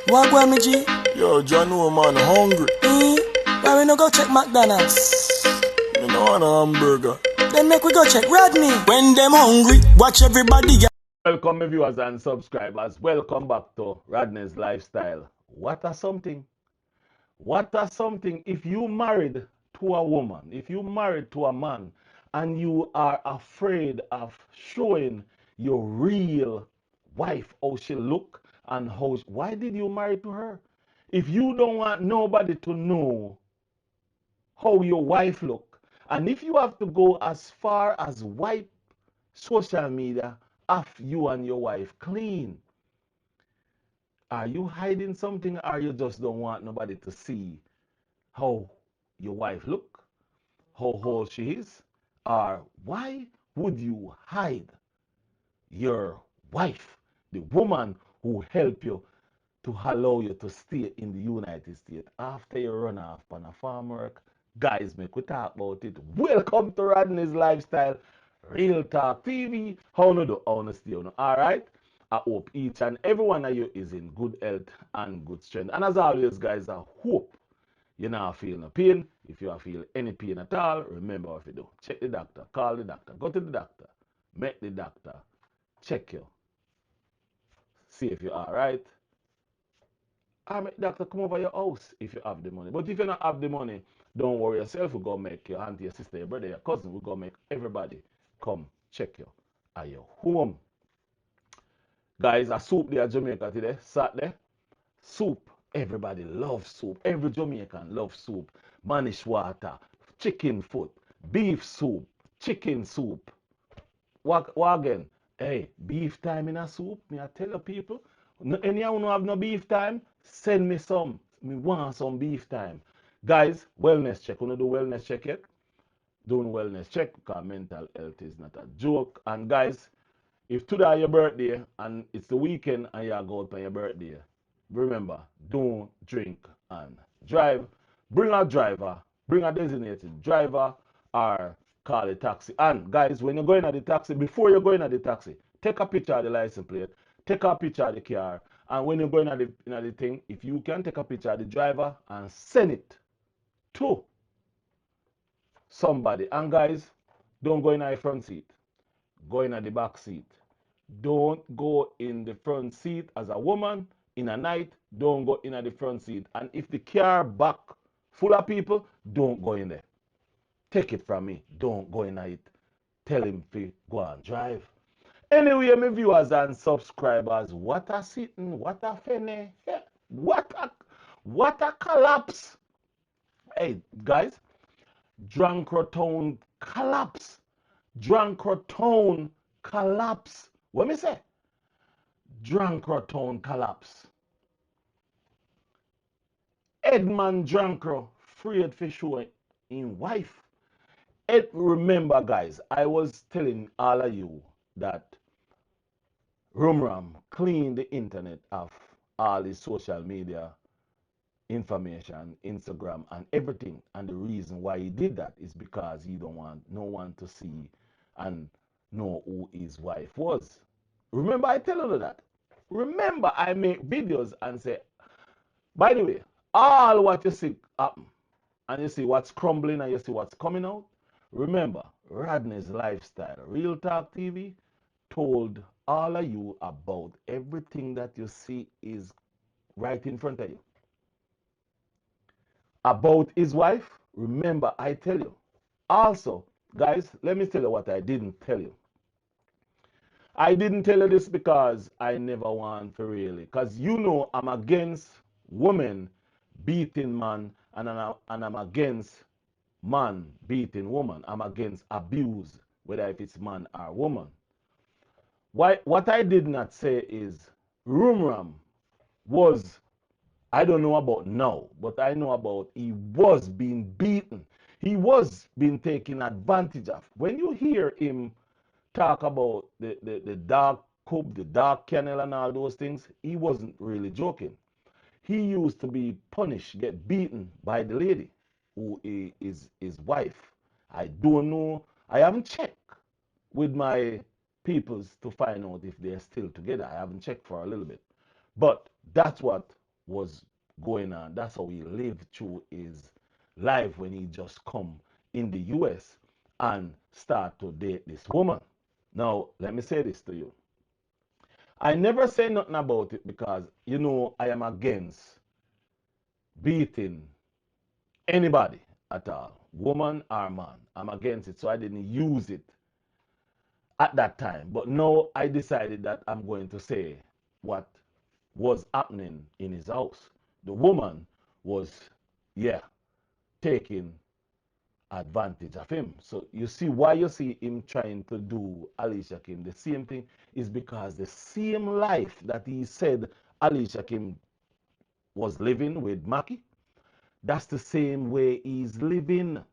What go me G? Yo, John, no man, hungry. Why we no go check McDonald's? Me no want a hamburger. Then make we go check Rodney. When them hungry, watch everybody. Welcome, my viewers and subscribers. Welcome back to Rodney's Lifestyle. What a something. What a something. If you married to a woman, if you married to a man, and you are afraid of showing your real wife how she look and why did you marry to her? If you don't want nobody to know how your wife look, and if you have to go as far as wipe social media of you and your wife clean, are you hiding something, or you just don't want nobody to see how your wife look, how old she is? Or why would you hide your wife, the woman who helped you to allow you to stay in the United States after you run off on a farm work? Guys, make we talk about it. Welcome to Rodney's Lifestyle, Real Talk TV. How no do, how no stay, all right? I hope each and every one of you is in good health and good strength. And as always, guys, I hope you're not feeling no pain. If you feel any pain at all, remember what you do. Check the doctor, call the doctor, go to the doctor, make the doctor check you, see if you're all right. I make doctor come over your house if you have the money. But if you don't have the money, don't worry yourself. We're going to make your auntie, your sister, your brother, your cousin. We're going to make everybody come check you at your home. Guys, a soup there at Jamaica today, Saturday. Soup. Everybody loves soup. Every Jamaican loves soup. Manish water, chicken foot, beef soup, chicken soup. What again? Hey, beef time in a soup. Me I tell you people, anyone who have no beef time, send me some. Me want some beef time. Guys, wellness check. Wanna do wellness check yet? Doing wellness check because mental health is not a joke. And guys, if today your birthday and it's the weekend and you go out on your birthday, remember, don't drink and drive. Bring a driver, bring a designated driver, or call a taxi. And guys, when you're going at the taxi, before you're going at the taxi, take a picture of the license plate, take a picture of the car, and when you're going at the thing, if you can take a picture of the driver and send it to somebody. And guys, don't go in the front seat, go in the back seat. Don't go in the front seat as a woman in a night. Don't go in the front seat. And if the car back full of people, don't go in there. Take it from me. Don't go in it. Tell him to go and drive. Anyway, my viewers and subscribers, what a sitting, what a fene, what a collapse. Hey, guys, Drunkrotown collapse. Drunkrotown collapse. What me say? Drunkrotown collapse. Edmund Drunkro freed for sure in wife. Remember, guys, I was telling all of you that Rumram cleaned the internet of all his social media information, Instagram, and everything. And the reason why he did that is because he don't want no one to see and know who his wife was. Remember, I tell you that. Remember, I make videos and say, by the way, all what you see happen, and you see what's crumbling and you see what's coming out. Remember, Rodney's Lifestyle, Real Talk TV, told all of you about everything that you see is right in front of you. About his wife, remember, I tell you. Also, guys, let me tell you what I didn't tell you. I didn't tell you this because I never want to really. Because you know I'm against women beating man, and I'm against man beating woman. I'm against abuse, whether if it's man or woman. What I did not say is Rumram was, I don't know about now, but I know about he was being beaten. He was being taken advantage of. When you hear him talk about the dark cup, the dark kennel and all those things, he wasn't really joking. He used to be punished, get beaten by the lady who is his wife. I don't know. I haven't checked with my peoples to find out if they're still together. I haven't checked for a little bit. But that's what was going on. That's how he lived through his life when he just come in the US and start to date this woman. Now, let me say this to you. I never say nothing about it because, you know, I am against beating anybody at all, woman or man. I'm against it, so I didn't use it at that time. But now I decided that I'm going to say what was happening in his house. The woman was, yeah, taking advantage of him. So you see why you see him trying to do Alicia Kim. The same thing is because the same life that he said Alicia Kim was living with Mackie, that's the same way he's living.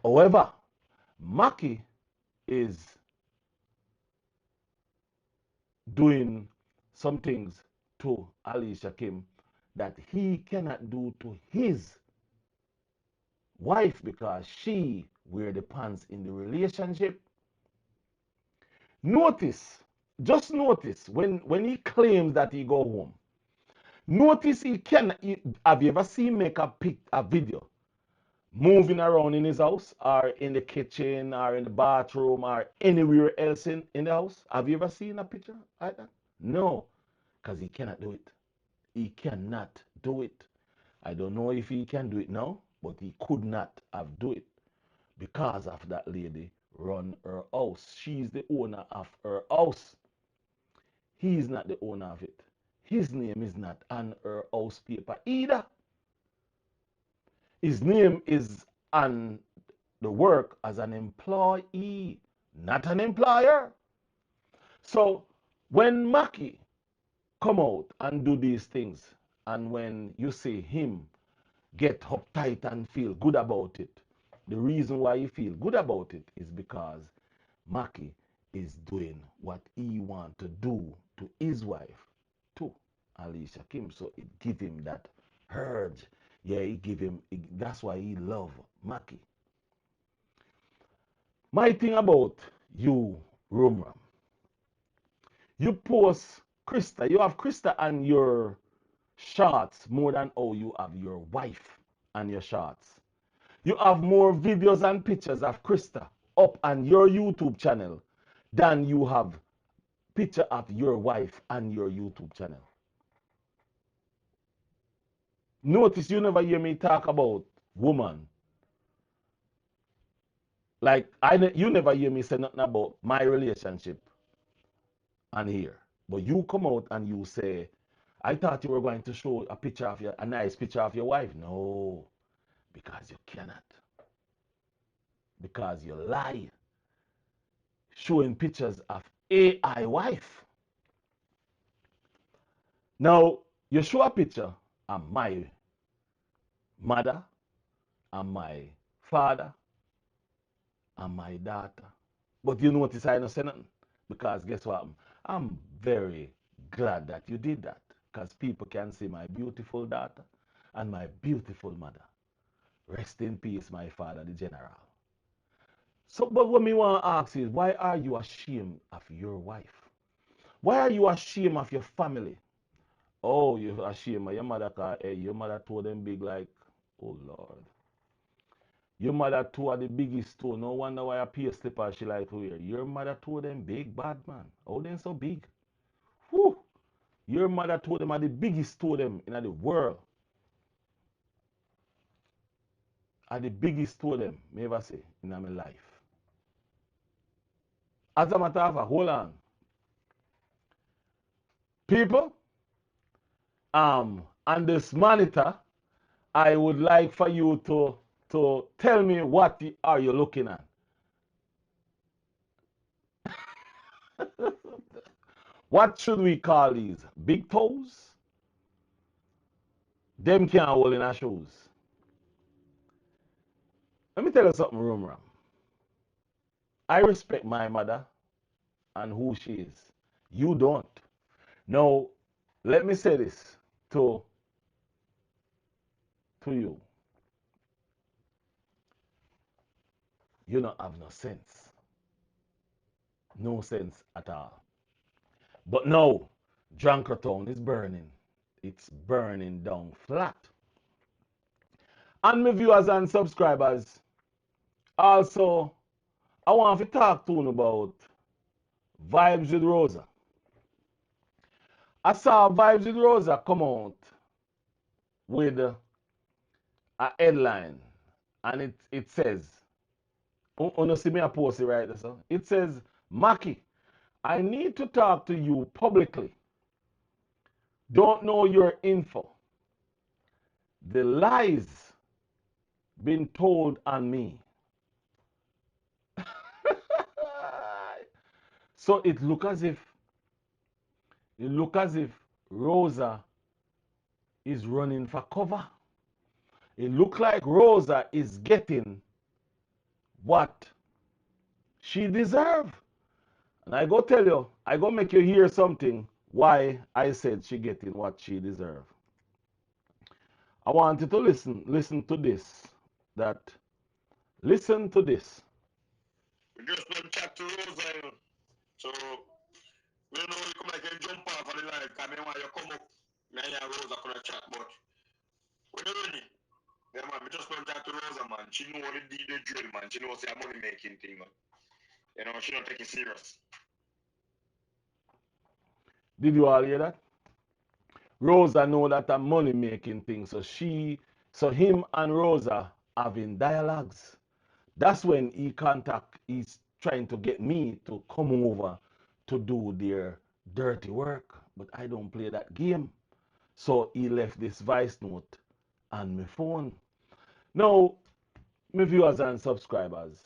However, Mackie is doing some things to Alicia Kim that he cannot do to his wife because she wear the pants in the relationship. Notice, just notice when he claims that he go home. Notice he can. Have you ever seen make a video moving around in his house or in the kitchen or in the bathroom or anywhere else in the house? Have you ever seen a picture like that? No, because he cannot do it. He cannot do it. I don't know if he can do it now, but he could not have do it because of that lady run her house. She's the owner of her house. He is not the owner of it. His name is not on her house paper either. His name is on the work as an employee, not an employer. So when Mackie come out and do these things, and when you see him get uptight and feel good about it, the reason why you feel good about it is because Mackie is doing what he want to do to his wife, too, Alicia Kim. So it give him that urge. Yeah, it give him. That's why he love Mackie. My thing about you, Rumram, you post Krista. You have Krista on your shots more than how you have your wife on your shots. You have more videos and pictures of Krista up on your YouTube channel than you have picture of your wife on your YouTube channel. Notice you never hear me talk about woman. Like you never hear me say nothing about my relationship on here. But you come out and you say, I thought you were going to show a picture of a nice picture of your wife. No, because you cannot. Because you lie. Showing pictures of AI wife. Now, you show a picture of my mother and my father and my daughter. But you notice I don't say nothing. Because guess what? I'm very glad that you did that. Because people can see my beautiful daughter and my beautiful mother. Rest in peace, my father, the general. So, but what me want to ask is, why are you ashamed of your wife? Why are you ashamed of your family? Oh, you're ashamed of your mother because hey, your mother told them big like, oh Lord. Your mother told the biggest toe. No wonder why a peer slipper she like to wear. Your mother told them big bad man. Oh, them so big. Whew. Your mother told them are the biggest toe them in the world. Are the biggest toe them, me ever say, in my life. As a matter of fact, hold on. People, on this monitor, I would like for you to tell me what are you looking at. What should we call these? Big toes? Them can't hold in our shoes. Let me tell you something, Rumram. I respect my mother and who she is. You don't. Now, let me say this to you. You don't have no sense. No sense at all. But now, Junkertown is burning. It's burning down flat. And my viewers and subscribers, also, I want to talk to you about Vibes with Rosa. I saw Vibes with Rosa come out with a headline, and it says, you see me a post it right there, so it says, Maki, I need to talk to you publicly. Don't know your info. The lies been told on me. So it look as if Rosa is running for cover. It look like Rosa is getting what she deserve. And I go tell you, I go make you hear something why I said she getting what she deserve. I want you to listen to this. Listen to this. We just went chat to Rosa, you know. So we don't know you come like you jump off of the live, because I want you come up, me and Rosa come to chat, but when you're ready, yeah man, we just went chat to Rosa, man. She know what the drill, man. She knows it's a money making thing, man. You know, she don't take it serious. Did you all hear that? Rosa know that a money making thing, so him and Rosa having dialogues. That's when he's trying to get me to come over to do their dirty work, but I don't play that game. So he left this voice note on my phone. Now, my viewers and subscribers,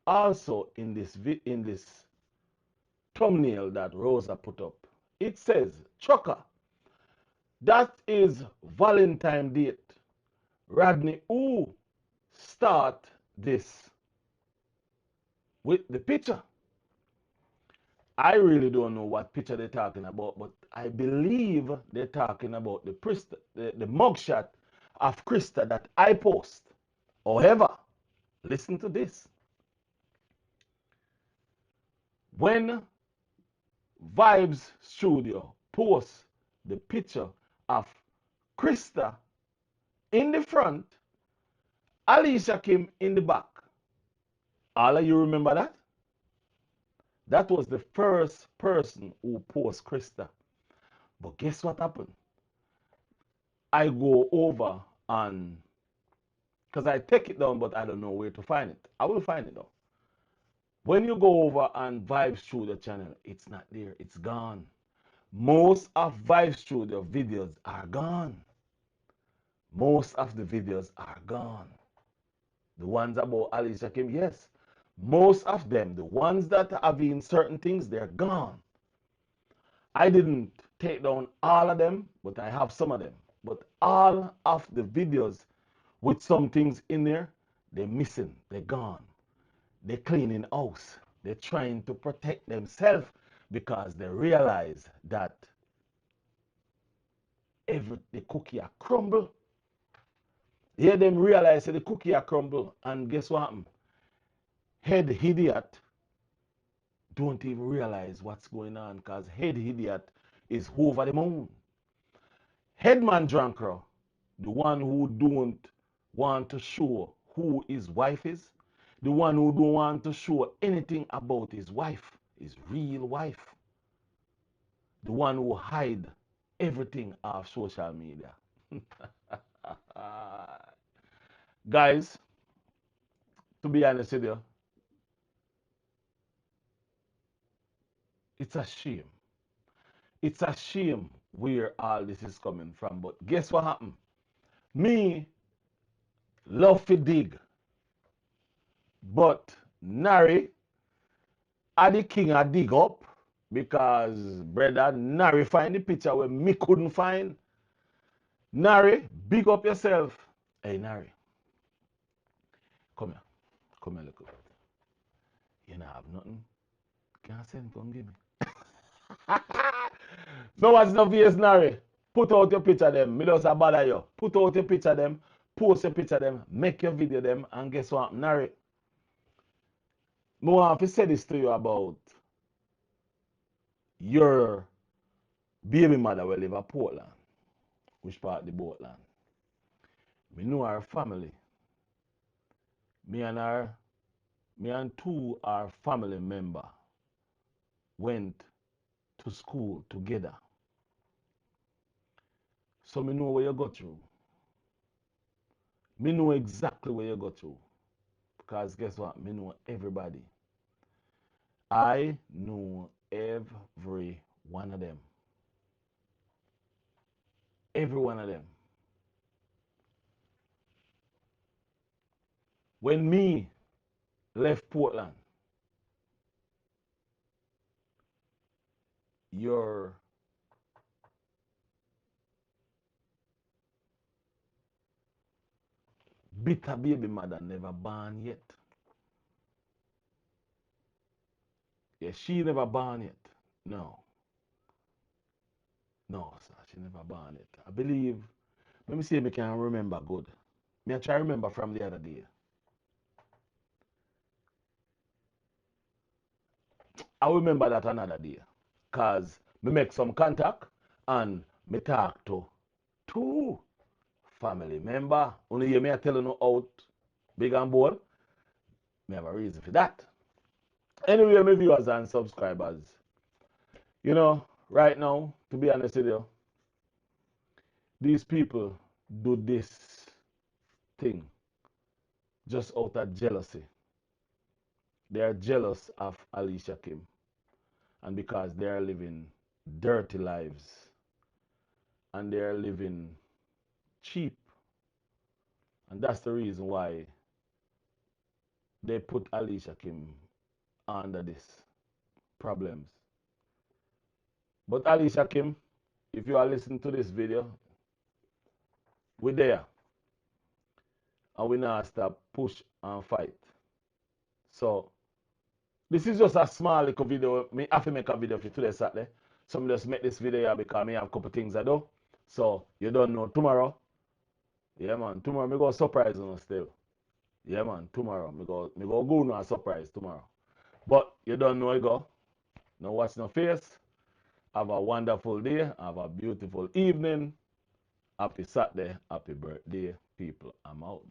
also in this thumbnail that Rosa put up, it says, Chucker, that is Valentine date. Rodney, who start this with the picture? I really don't know what picture they're talking about, but I believe they're talking about the mugshot of Krista that I post. However, listen to this. When Vibes Studio posts the picture of Krista in the front, Alicia Kim in the back. All of you remember that? That was the first person who posted Krista. But guess what happened? I go over and, because I take it down, but I don't know where to find it. I will find it though. When you go over and Vibe Studio channel, it's not there. It's gone. Most of Vibe Studio videos are gone. Most of the videos are gone. The ones about Alicia Kim, yes. Most of them, the ones that have in certain things, they're gone. I didn't take down all of them, but I have some of them. But all of the videos with some things in there, they're missing, they're gone. They're cleaning house. They're trying to protect themselves because they realize that the cookie are crumble. Hear them realize that the cookie are crumble, and guess what happened? Head idiot don't even realize what's going on because head idiot is over the moon. Headman Drunkra, the one who don't want to show who his wife is, the one who don't want to show anything about his wife, his real wife, the one who hide everything off social media. Guys, to be honest with you, it's a shame. It's a shame where all this is coming from. But guess what happened? Me love to dig. But Nari are the king I dig up because brother Nari find the picture where me couldn't find. Nari, big up yourself. Hey Nari, come here. Come here, look at it. You don't have nothing. Can't send, come give me. No one's no VS Nari. Put out your picture them. Me just bother you. Put out your picture them. Post your picture them. Make your video them. And guess what? Nari. I want to say this to you about your baby mother will live in Portland. which part the boat land. Me know her family. Me and two our family member went to school together. So me know where you go through. Me know exactly where you go through. Because guess what? Me know everybody. I know every one of them. Every one of them. When me left Portland, your bitter baby mother never born yet. Yeah, she never born yet. No. No, sir, she never born yet. I believe, let me see if I can remember good. Me I try remember from the other day. I remember that another day. Cause me make some contact and me talk to two family member. Only hear me I telling you out big and bold. Me have a reason for that. Anyway, my viewers and subscribers, you know, right now, to be honest with you, these people do this thing just out of jealousy. They are jealous of Alicia Kim, and because they are living dirty lives and they are living cheap, and that's the reason why they put Alicia Kim under this problems. But Alicia Kim, if you are listening to this video, we're there. And we now stop push and fight. So this is just a small little video. Me have to make a video for today Saturday. So I just make this video because I have a couple things I do. So you don't know tomorrow. Yeah man, tomorrow me go surprise you still. Yeah man, tomorrow me go no a surprise tomorrow. But you don't know it go. Now watch no face. Have a wonderful day. Have a beautiful evening. Happy Saturday. Happy birthday, people. I'm out.